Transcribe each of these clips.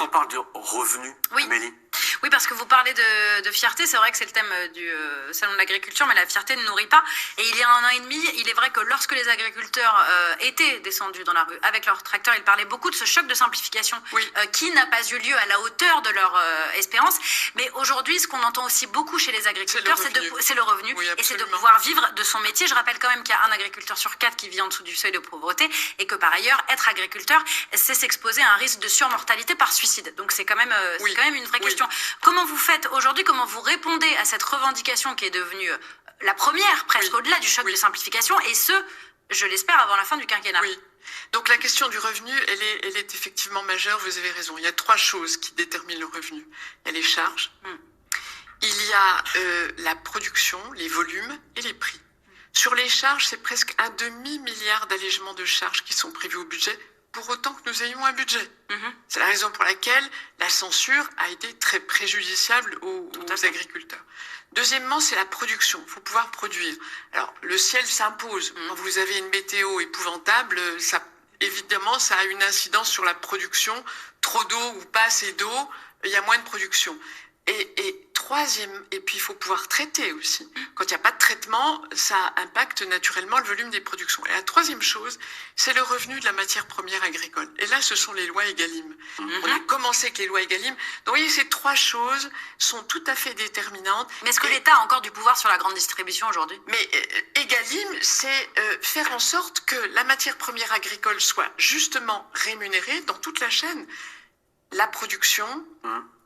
qu'on parle de revenus, oui. Amélie. Oui, parce que vous parlez de fierté, c'est vrai que c'est le thème du Salon de l'agriculture, mais la fierté ne nourrit pas. Et il y a 1 an et demi, il est vrai que lorsque les agriculteurs étaient descendus dans la rue avec leurs tracteurs, ils parlaient beaucoup de ce choc de simplification qui n'a pas eu lieu à la hauteur de leur espérance. Mais aujourd'hui, ce qu'on entend aussi beaucoup chez les agriculteurs, c'est le revenu. Oui, et c'est de pouvoir vivre de son métier. Je rappelle quand même qu'il y a 1 agriculteur sur 4 qui vit en dessous du seuil de pauvreté et que par ailleurs, être agriculteur, c'est s'exposer à un risque de surmortalité par suicide. Donc c'est quand même une vraie question. Comment vous faites aujourd'hui, comment vous répondez à cette revendication qui est devenue la première, presque au-delà du choc de simplification, et ce, je l'espère, avant la fin du quinquennat? Oui. Donc la question du revenu, elle est effectivement majeure, vous avez raison. Il y a 3 choses qui déterminent le revenu. Il y a les charges, il y a la production, les volumes et les prix. Sur les charges, c'est presque un demi-milliard d'allégements de charges qui sont prévus au budget, pour autant que nous ayons un budget. C'est la raison pour laquelle la censure a été très préjudiciable aux agriculteurs. Deuxièmement, c'est la production. Il faut pouvoir produire. Alors, le ciel s'impose. Quand vous avez une météo épouvantable, évidemment, ça a une incidence sur la production. Trop d'eau ou pas assez d'eau, il y a moins de production. Et troisième, et puis il faut pouvoir traiter aussi. Quand il n'y a pas de traitement, ça impacte naturellement le volume des productions. Et la troisième chose, c'est le revenu de la matière première agricole. Et là, ce sont les lois Egalim. On a commencé avec les lois Egalim. Donc, vous voyez, ces 3 choses sont tout à fait déterminantes. Mais est-ce que l'État a encore du pouvoir sur la grande distribution aujourd'hui? Mais Egalim, c'est faire en sorte que la matière première agricole soit justement rémunérée dans toute la chaîne. La production,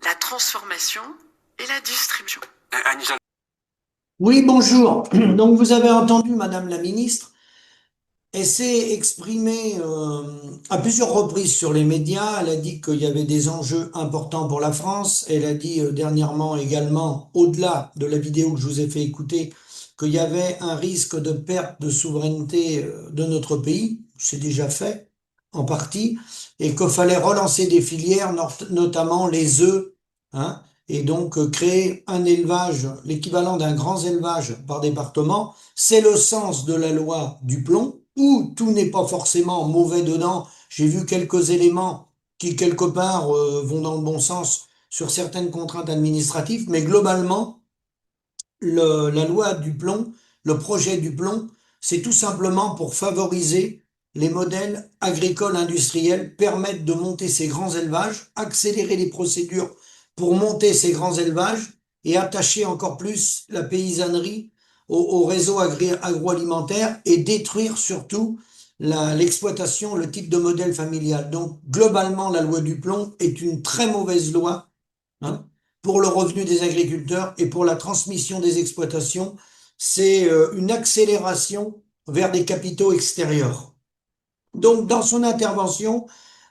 la transformation et la distribution. Oui, bonjour. Donc, vous avez entendu Madame la Ministre. Elle s'est exprimée à plusieurs reprises sur les médias. Elle a dit qu'il y avait des enjeux importants pour la France. Elle a dit dernièrement également, au-delà de la vidéo que je vous ai fait écouter, qu'il y avait un risque de perte de souveraineté de notre pays. C'est déjà fait, en partie. Et qu'il fallait relancer des filières, notamment les œufs, et donc créer un élevage, l'équivalent d'un grand élevage par département. C'est le sens de la loi du plomb, où tout n'est pas forcément mauvais dedans. J'ai vu quelques éléments qui, quelque part, vont dans le bon sens sur certaines contraintes administratives, mais globalement, la loi du plomb, le projet du plomb, c'est tout simplement pour favoriser les modèles agricoles industriels, permettre de monter ces grands élevages, accélérer les procédures pour monter ces grands élevages et attacher encore plus la paysannerie au réseau agroalimentaire et détruire surtout l'exploitation, le type de modèle familial. Donc, globalement, la loi du plomb est une très mauvaise loi pour le revenu des agriculteurs et pour la transmission des exploitations. C'est une accélération vers des capitaux extérieurs. Donc, dans son intervention,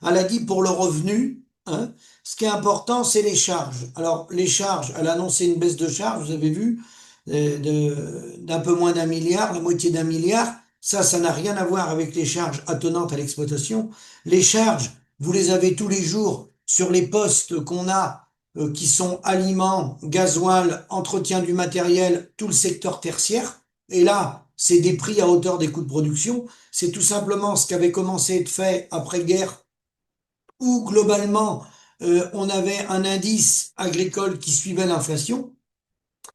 elle a dit pour le revenu, ce qui est important, c'est les charges. Alors, les charges, elle a annoncé une baisse de charges, vous avez vu, d'un peu moins d'1 milliard, la moitié d'1 milliard. Ça n'a rien à voir avec les charges attenantes à l'exploitation. Les charges, vous les avez tous les jours sur les postes qu'on a, qui sont aliments, gasoil, entretien du matériel, tout le secteur tertiaire. Et là, c'est des prix à hauteur des coûts de production. C'est tout simplement ce qui avait commencé à être fait après-guerre, où globalement, on avait un indice agricole qui suivait l'inflation.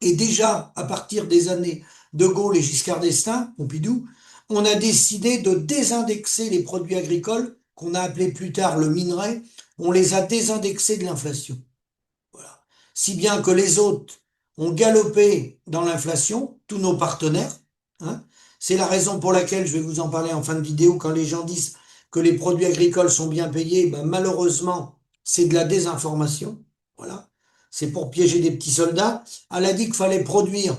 Et déjà, à partir des années de Gaulle et Giscard d'Estaing, Pompidou, on a décidé de désindexer les produits agricoles, qu'on a appelé plus tard le minerai. On les a désindexés de l'inflation. Voilà. Si bien que les autres ont galopé dans l'inflation, tous nos partenaires. C'est la raison pour laquelle, je vais vous en parler en fin de vidéo, quand les gens disent que les produits agricoles sont bien payés, malheureusement, c'est de la désinformation. Voilà. C'est pour piéger des petits soldats. Elle a dit qu'il fallait produire.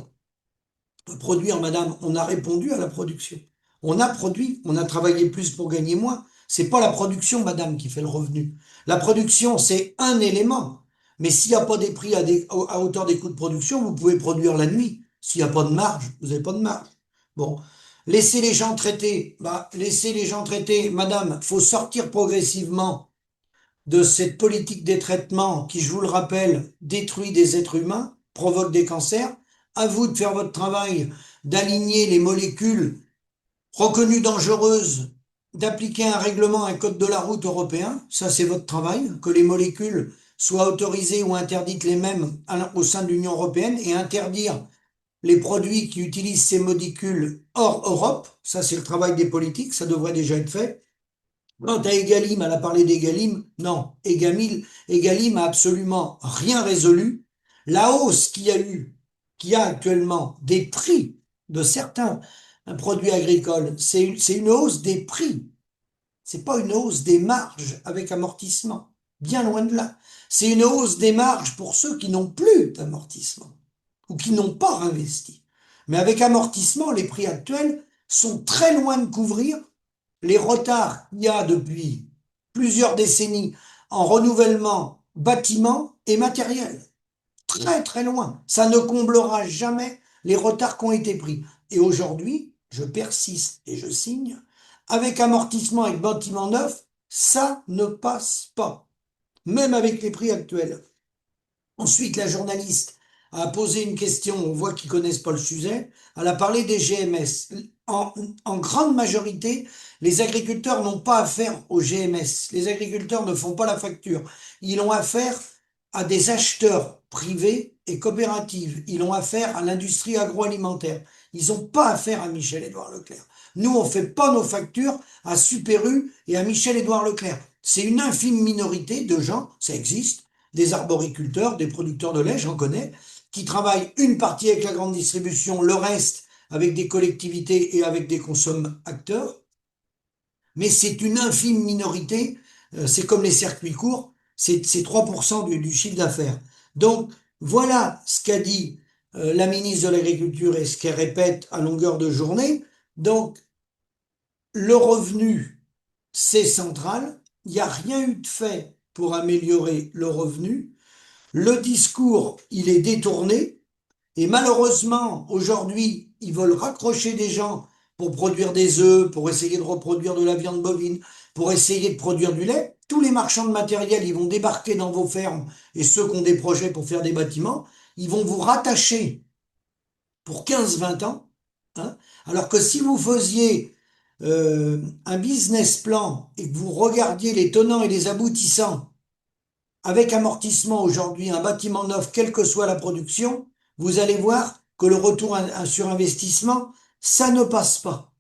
Produire, madame, on a répondu à la production. On a produit, on a travaillé plus pour gagner moins. C'est pas la production, madame, qui fait le revenu. La production, c'est un élément. Mais s'il n'y a pas des prix à hauteur des coûts de production, vous pouvez produire la nuit. S'il n'y a pas de marge, vous n'avez pas de marge. Bon. Laissez les gens traiter. Laissez les gens traiter. Madame, faut sortir progressivement de cette politique des traitements qui, je vous le rappelle, détruit des êtres humains, provoque des cancers. À vous de faire votre travail, d'aligner les molécules reconnues dangereuses d'appliquer un règlement, un code de la route européen, ça c'est votre travail, que les molécules soient autorisées ou interdites les mêmes au sein de l'Union européenne et interdire les produits qui utilisent ces molécules hors Europe, ça c'est le travail des politiques, ça devrait déjà être fait. Quant à Egalim, elle a parlé d'Egalim, non, Egalim a absolument rien résolu. La hausse qu'il y a actuellement des prix de certains produits agricoles, c'est une hausse des prix. C'est pas une hausse des marges avec amortissement. Bien loin de là. C'est une hausse des marges pour ceux qui n'ont plus d'amortissement ou qui n'ont pas investi. Mais avec amortissement, les prix actuels sont très loin de couvrir les retards qu'il y a depuis plusieurs décennies en renouvellement bâtiment et matériel. Très très loin. Ça ne comblera jamais les retards qui ont été pris. Et aujourd'hui, je persiste et je signe, avec amortissement et bâtiment neuf, ça ne passe pas, même avec les prix actuels. Ensuite, la journaliste a posé une question, on voit qu'ils connaissent pas le sujet, elle a parlé des GMS. En grande majorité, les agriculteurs n'ont pas affaire aux GMS. Les agriculteurs ne font pas la facture. Ils ont affaire à des acheteurs privés et coopératives. Ils ont affaire à l'industrie agroalimentaire. Ils n'ont pas affaire à Michel-Édouard Leclerc. Nous, on fait pas nos factures à Super U et à Michel-Édouard Leclerc. C'est une infime minorité de gens, ça existe, des arboriculteurs, des producteurs de lait, j'en connais, qui travaillent une partie avec la grande distribution, le reste avec des collectivités et avec des consommateurs. Mais c'est une infime minorité, c'est comme les circuits courts, c'est 3% du chiffre d'affaires. Donc, voilà ce qu'a dit la ministre de l'Agriculture et ce qu'elle répète à longueur de journée. Donc, le revenu, c'est central. Il n'y a rien eu de fait pour améliorer le revenu. Le discours, il est détourné. Et malheureusement, aujourd'hui, ils veulent raccrocher des gens pour produire des œufs, pour essayer de reproduire de la viande bovine, pour essayer de produire du lait. Tous les marchands de matériel, ils vont débarquer dans vos fermes, et ceux qui ont des projets pour faire des bâtiments, ils vont vous rattacher pour 15-20 ans. Hein, alors que si vous faisiez un business plan et que vous regardiez les tenants et les aboutissants, avec amortissement aujourd'hui, un bâtiment neuf, quelle que soit la production, vous allez voir que le retour sur investissement, ça ne passe pas.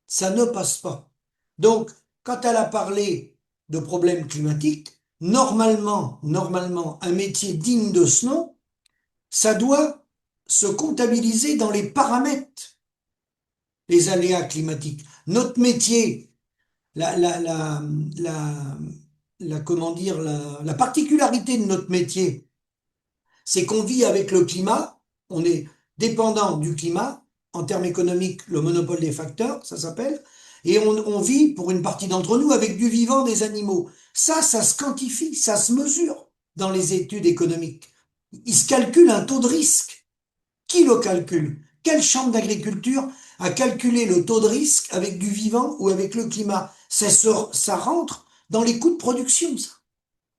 Ça ne passe pas. Donc, quand elle a parlé de problèmes climatiques, normalement, un métier digne de ce nom, ça doit se comptabiliser dans les paramètres, les aléas climatiques. Notre métier, comment dire, la particularité de notre métier, c'est qu'on vit avec le climat, on est dépendant du climat, en termes économiques, le monopole des facteurs, ça s'appelle, et on vit, pour une partie d'entre nous, avec du vivant, des animaux. Ça se quantifie, ça se mesure dans les études économiques. Il se calcule un taux de risque. Qui le calcule? Quelle chambre d'agriculture a calculé le taux de risque avec du vivant ou avec le climat? Ça rentre dans les coûts de production, ça.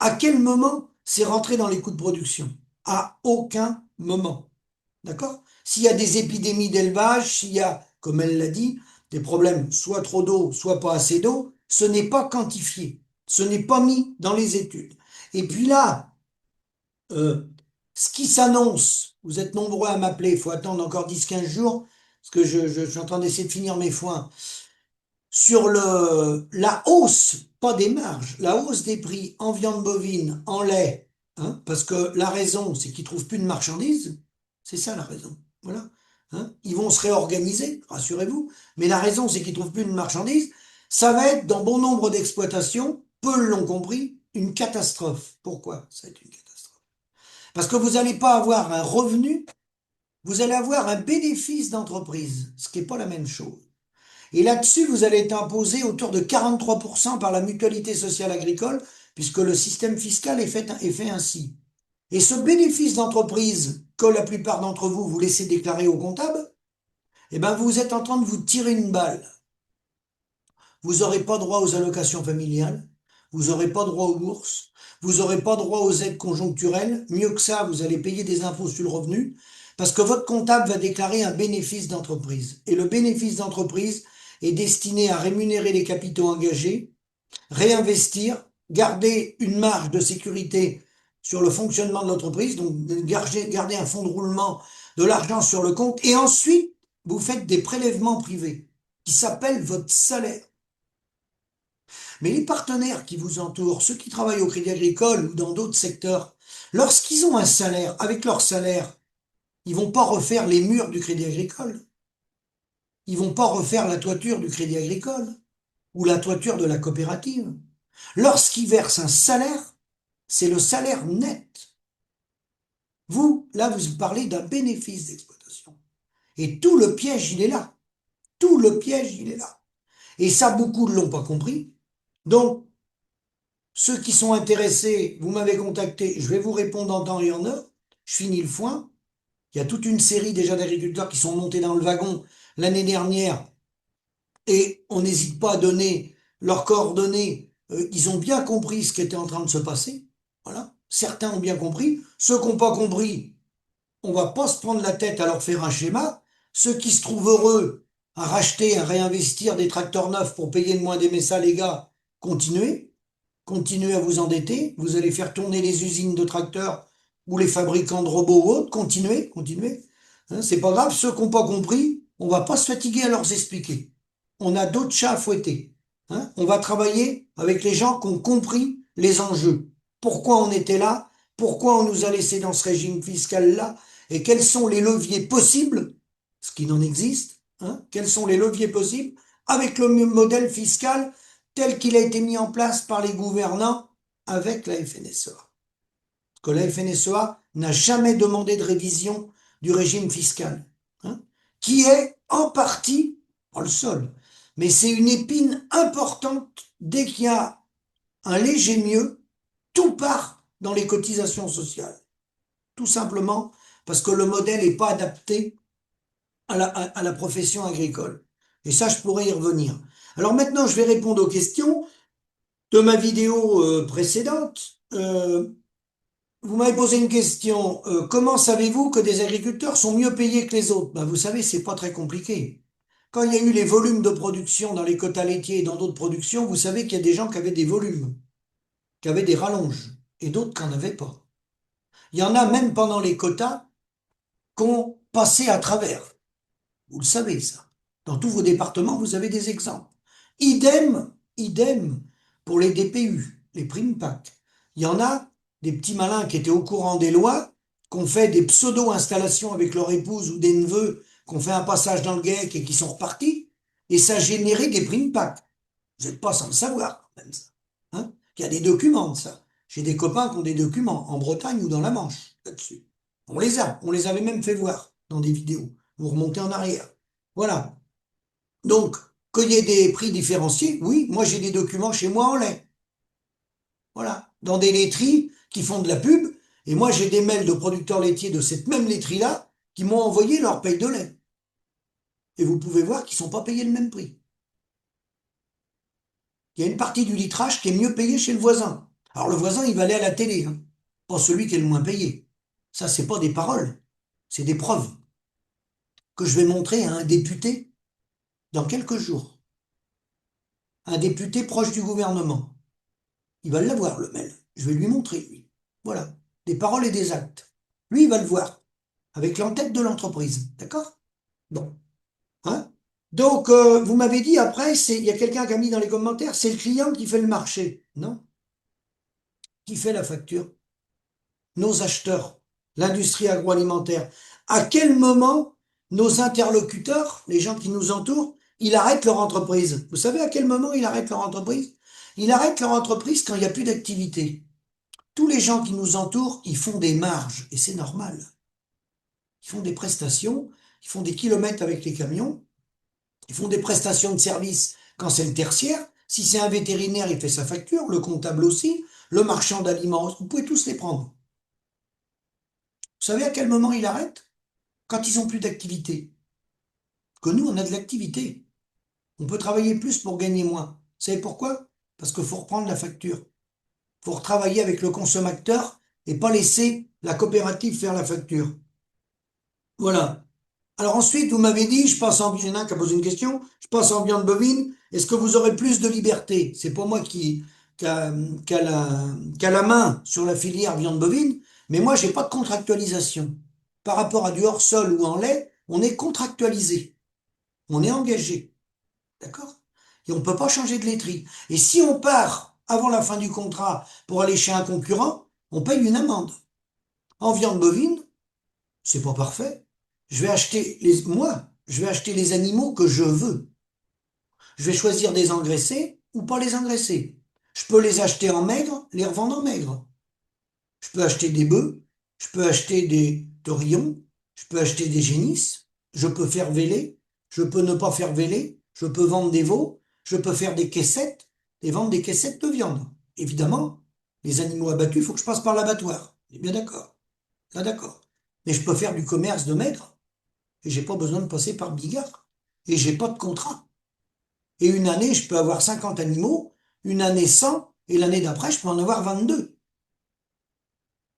À quel moment c'est rentré dans les coûts de production? À aucun moment. D'accord? S'il y a des épidémies d'élevage, s'il y a, comme elle l'a dit, des problèmes, soit trop d'eau, soit pas assez d'eau, ce n'est pas quantifié. Ce n'est pas mis dans les études. Et puis là, ce qui s'annonce, vous êtes nombreux à m'appeler, il faut attendre encore 10-15 jours, parce que je suis en train d'essayer de finir mes foins, sur la hausse, pas des marges, la hausse des prix en viande bovine, en lait, hein, parce que la raison, c'est qu'ils trouvent plus de marchandises, c'est ça la raison, voilà. Hein, ils vont se réorganiser, rassurez-vous, mais la raison, c'est qu'ils trouvent plus de marchandises, ça va être, dans bon nombre d'exploitations, peu l'ont compris, une catastrophe. Pourquoi ça va être une catastrophe? Parce que vous n'allez pas avoir un revenu, vous allez avoir un bénéfice d'entreprise, ce qui n'est pas la même chose. Et là-dessus, vous allez être imposé autour de 43% par la mutualité sociale agricole, puisque le système fiscal est fait ainsi. Et ce bénéfice d'entreprise que la plupart d'entre vous vous laissez déclarer au comptable, eh ben vous êtes en train de vous tirer une balle. Vous n'aurez pas droit aux allocations familiales, vous n'aurez pas droit aux bourses, vous n'aurez pas droit aux aides conjoncturelles. Mieux que ça, vous allez payer des impôts sur le revenu, parce que votre comptable va déclarer un bénéfice d'entreprise. Et le bénéfice d'entreprise, est destiné à rémunérer les capitaux engagés, réinvestir, garder une marge de sécurité sur le fonctionnement de l'entreprise, donc garder un fonds de roulement, de l'argent sur le compte, et ensuite, vous faites des prélèvements privés qui s'appellent votre salaire. Mais les partenaires qui vous entourent, ceux qui travaillent au Crédit Agricole ou dans d'autres secteurs, lorsqu'ils ont un salaire, avec leur salaire, ils vont pas refaire les murs du Crédit Agricole. Ils vont pas refaire la toiture du Crédit Agricole ou la toiture de la coopérative. Lorsqu'ils versent un salaire, c'est le salaire net. Vous, là, vous parlez d'un bénéfice d'exploitation. Et tout le piège, il est là. Tout le piège, il est là. Et ça, beaucoup ne l'ont pas compris. Donc, ceux qui sont intéressés, vous m'avez contacté, je vais vous répondre en temps et en heure. Je finis le foin. Il y a toute une série déjà d'agriculteurs qui sont montés dans le wagon l'année dernière et on n'hésite pas à donner leurs coordonnées. Ils ont bien compris ce qui était en train de se passer. Voilà. Certains ont bien compris. Ceux qui n'ont pas compris, on va pas se prendre la tête à leur faire un schéma. Ceux qui se trouvent heureux à racheter, à réinvestir des tracteurs neufs pour payer de moins des ça, les gars, continuez. Continuez à vous endetter. Vous allez faire tourner les usines de tracteurs ou les fabricants de robots ou autres. Continuez, continuez. Hein, c'est pas grave. Ceux qui n'ont pas compris, on va pas se fatiguer à leur expliquer. On a d'autres chats à fouetter. Hein, on va travailler avec les gens qui ont compris les enjeux. Pourquoi on était là? Pourquoi on nous a laissé dans ce régime fiscal-là? Et quels sont les leviers possibles, ce qui n'en existe, hein, quels sont les leviers possibles avec le modèle fiscal tel qu'il a été mis en place par les gouvernants avec la FNSEA. Que la FNSEA n'a jamais demandé de révision du régime fiscal, hein, qui est en partie, pas le seul, mais c'est une épine importante. Dès qu'il y a un léger mieux, tout part dans les cotisations sociales. Tout simplement parce que le modèle n'est pas adapté à la profession agricole. Et ça, je pourrais y revenir. Alors maintenant, je vais répondre aux questions de ma vidéo précédente. Vous m'avez posé une question. Comment savez-vous que des agriculteurs sont mieux payés que les autres? Ben, vous savez, c'est pas très compliqué. Quand il y a eu les volumes de production dans les quotas laitiers et dans d'autres productions, vous savez qu'il y a des gens qui avaient des volumes, qui avaient des rallonges, et d'autres qui n'en avaient pas. Il y en a même pendant les quotas qu'on passait à travers. Vous le savez, ça. Dans tous vos départements, vous avez des exemples. Idem pour les DPU, les primes PAC. Il y en a des petits malins qui étaient au courant des lois, qui ont fait des pseudo-installations avec leur épouse ou des neveux, qui ont fait un passage dans le GEC et qui sont repartis, et ça a généré des primes PAC. Vous n'êtes pas sans le savoir, même ça. Hein, il y a des documents de ça. J'ai des copains qui ont des documents en Bretagne ou dans la Manche là-dessus. On les avait même fait voir dans des vidéos. Vous remontez en arrière. Voilà. Donc, qu'il y ait des prix différenciés, oui, moi j'ai des documents chez moi en lait. Voilà. Dans des laiteries qui font de la pub, et moi j'ai des mails de producteurs laitiers de cette même laiterie-là qui m'ont envoyé leur paye de lait. Et vous pouvez voir qu'ils ne sont pas payés le même prix. Il y a une partie du litrage qui est mieux payée chez le voisin. Alors le voisin, il va aller à la télé, hein, pas celui qui est le moins payé. Ça, c'est pas des paroles, c'est des preuves que je vais montrer à un député dans quelques jours. Un député proche du gouvernement. Il va l'avoir, le mail. Je vais lui montrer, lui. Voilà. Des paroles et des actes. Lui, il va le voir. Avec l'entête de l'entreprise. D'accord? Bon. Hein? Donc, vous m'avez dit après, il y a quelqu'un qui a mis dans les commentaires, c'est le client qui fait le marché. Non. Qui fait la facture? Nos acheteurs. L'industrie agroalimentaire. À quel moment nos interlocuteurs, les gens qui nous entourent, ils arrêtent leur entreprise? Vous savez à quel moment ils arrêtent leur entreprise? Ils arrêtent leur entreprise quand il n'y a plus d'activité. Tous les gens qui nous entourent, ils font des marges, et c'est normal. Ils font des prestations, ils font des kilomètres avec les camions, ils font des prestations de service quand c'est le tertiaire. Si c'est un vétérinaire, il fait sa facture, le comptable aussi, le marchand d'aliments, vous pouvez tous les prendre. Vous savez à quel moment ils arrêtent? Quand ils n'ont plus d'activité. Que nous, on a de l'activité. On peut travailler plus pour gagner moins. Vous savez pourquoi? Parce qu'il faut reprendre la facture. Il faut retravailler avec le consommateur et pas laisser la coopérative faire la facture. Voilà. Alors ensuite, vous m'avez dit, il y en a un qui a posé une question, je passe en viande bovine, est-ce que vous aurez plus de liberté? C'est pas moi qui a, qui a la main sur la filière viande bovine, mais moi, j'ai pas de contractualisation. Par rapport à du hors-sol ou en lait, on est contractualisé, on est engagé, d'accord? Et on peut pas changer de laiterie. Et si on part avant la fin du contrat pour aller chez un concurrent, on paye une amende. En viande bovine, c'est pas parfait. Je vais acheter les animaux que je veux. Je vais choisir des engraissés ou pas les engraisser. Je peux les acheter en maigre, les revendre en maigre. Je peux acheter des bœufs, je peux acheter des taurillons, je peux acheter des génisses, je peux faire véler, je peux ne pas faire véler, je peux vendre des veaux, je peux faire des caissettes et vendre des caissettes de viande. Évidemment, les animaux abattus, il faut que je passe par l'abattoir. On est bien d'accord. Là, d'accord. Mais je peux faire du commerce de maigre et j'ai pas besoin de passer par Bigard. Et j'ai pas de contrat. Et une année, je peux avoir 50 animaux, une année 100, et l'année d'après, je peux en avoir 22.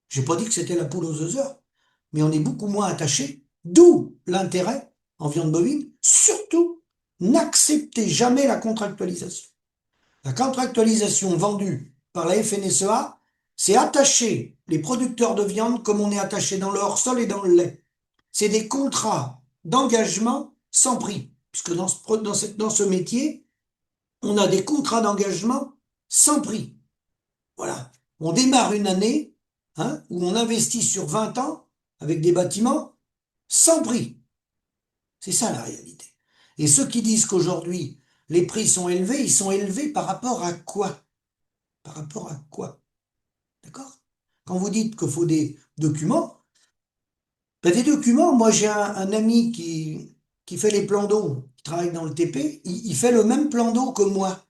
J'ai pas dit que c'était la poule aux œufs d'or, mais on est beaucoup moins attaché, d'où l'intérêt en viande bovine. Surtout, n'acceptez jamais la contractualisation. La contractualisation vendue par la FNSEA, c'est attacher les producteurs de viande comme on est attaché dans le hors-sol et dans le lait. C'est des contrats d'engagement sans prix, puisque dans ce métier, on a des contrats d'engagement sans prix. Voilà. On démarre une année, hein, où on investit sur 20 ans avec des bâtiments sans prix. C'est ça la réalité. Et ceux qui disent qu'aujourd'hui les prix sont élevés, ils sont élevés par rapport à quoi? Par rapport à quoi? D'accord? Quand vous dites qu'il faut des documents, ben des documents, moi j'ai un ami qui fait les plans d'eau, qui travaille dans le TP, il fait le même plan d'eau que moi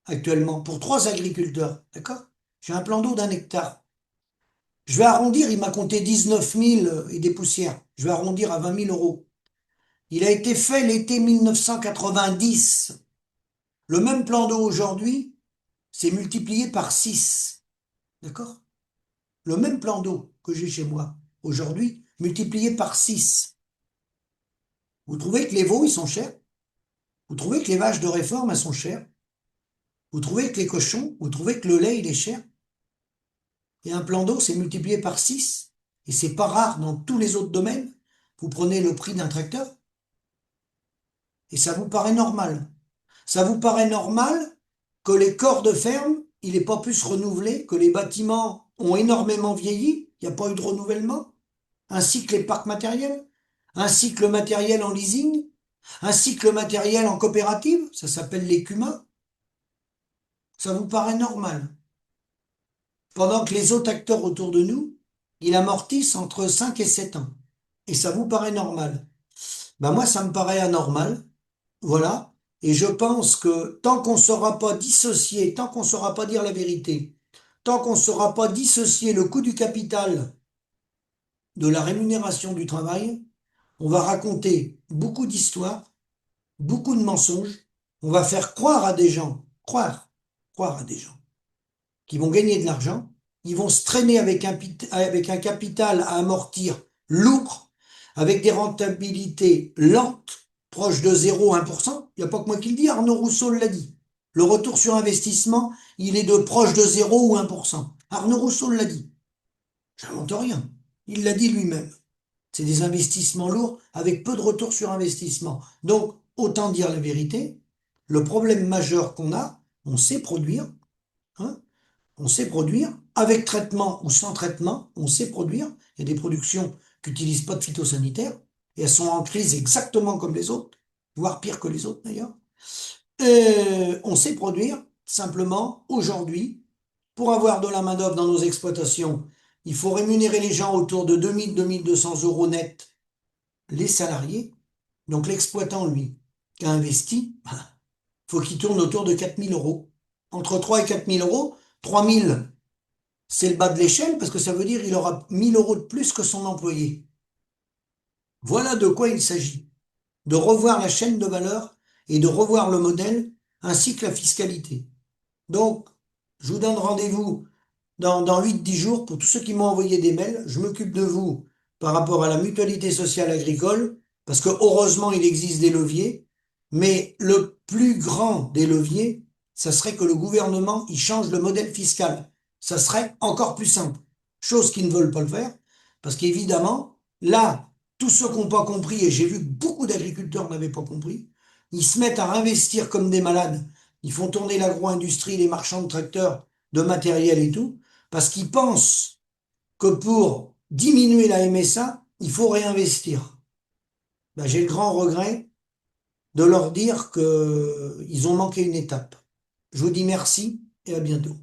actuellement pour 3 agriculteurs. D'accord? J'ai un plan d'eau d'1 hectare. Je vais arrondir, il m'a compté 19 000 et des poussières. Je vais arrondir à 20 000 euros. Il a été fait l'été 1990. Le même plan d'eau aujourd'hui, c'est multiplié par 6. D'accord? Le même plan d'eau que j'ai chez moi aujourd'hui, multiplié par 6. Vous trouvez que les veaux, ils sont chers? Vous trouvez que les vaches de réforme, elles sont chères? Vous trouvez que les cochons, vous trouvez que le lait, il est cher? Et un plan d'eau, c'est multiplié par 6. Et c'est pas rare dans tous les autres domaines. Vous prenez le prix d'un tracteur, et ça vous paraît normal. Ça vous paraît normal que les corps de ferme, il n'est pas pu se renouveler, que les bâtiments ont énormément vieilli, il n'y a pas eu de renouvellement, ainsi que les parcs matériels, ainsi que le matériel en leasing, ainsi que le matériel en coopérative, ça s'appelle les CUMA. Ça vous paraît normal. Pendant que les autres acteurs autour de nous, ils amortissent entre 5 et 7 ans. Et ça vous paraît normal. Ben moi, ça me paraît anormal. Voilà. Et je pense que tant qu'on ne saura pas dissocier, tant qu'on ne saura pas dire la vérité, tant qu'on ne saura pas dissocier le coût du capital de la rémunération du travail, on va raconter beaucoup d'histoires, beaucoup de mensonges. On va faire croire à des gens, croire à des gens qui vont gagner de l'argent. Ils vont se traîner avec un capital à amortir lourd, avec des rentabilités lentes, proches de 0,1%. Il n'y a pas que moi qui le dis, Arnaud Rousseau l'a dit. Le retour sur investissement, il est de proche de 0 ou 1%. Arnaud Rousseau l'a dit. J'invente rien. Il l'a dit lui-même. C'est des investissements lourds avec peu de retour sur investissement. Donc, autant dire la vérité, le problème majeur qu'on a, on sait produire, hein, on sait produire, avec traitement ou sans traitement, on sait produire. Il y a des productions qui n'utilisent pas de phytosanitaires, et elles sont en crise exactement comme les autres, voire pire que les autres d'ailleurs. On sait produire, simplement, aujourd'hui, pour avoir de la main-d'œuvre dans nos exploitations, il faut rémunérer les gens autour de 2 200 € net, les salariés. Donc l'exploitant, lui, qui a investi, faut qu'il tourne autour de 4 000 euros. Entre 3 et 4 000 euros, 3 000, c'est le bas de l'échelle, parce que ça veut dire qu'il aura 1 000 euros de plus que son employé. Voilà de quoi il s'agit. De revoir la chaîne de valeur et de revoir le modèle, ainsi que la fiscalité. Donc, je vous donne rendez-vous dans 8-10 jours pour tous ceux qui m'ont envoyé des mails. Je m'occupe de vous par rapport à la mutualité sociale agricole parce que heureusement il existe des leviers, mais le plus grand des leviers, ça serait que le gouvernement il change le modèle fiscal. Ça serait encore plus simple. Chose qu'ils ne veulent pas le faire, parce qu'évidemment, là, tous ceux qui n'ont pas compris, et j'ai vu que beaucoup d'agriculteurs n'avaient pas compris, ils se mettent à investir comme des malades. Ils font tourner l'agro-industrie, les marchands de tracteurs, de matériel et tout, parce qu'ils pensent que pour diminuer la MSA, il faut réinvestir. Ben, j'ai le grand regret de leur dire qu'ils ont manqué une étape. Je vous dis merci et à bientôt.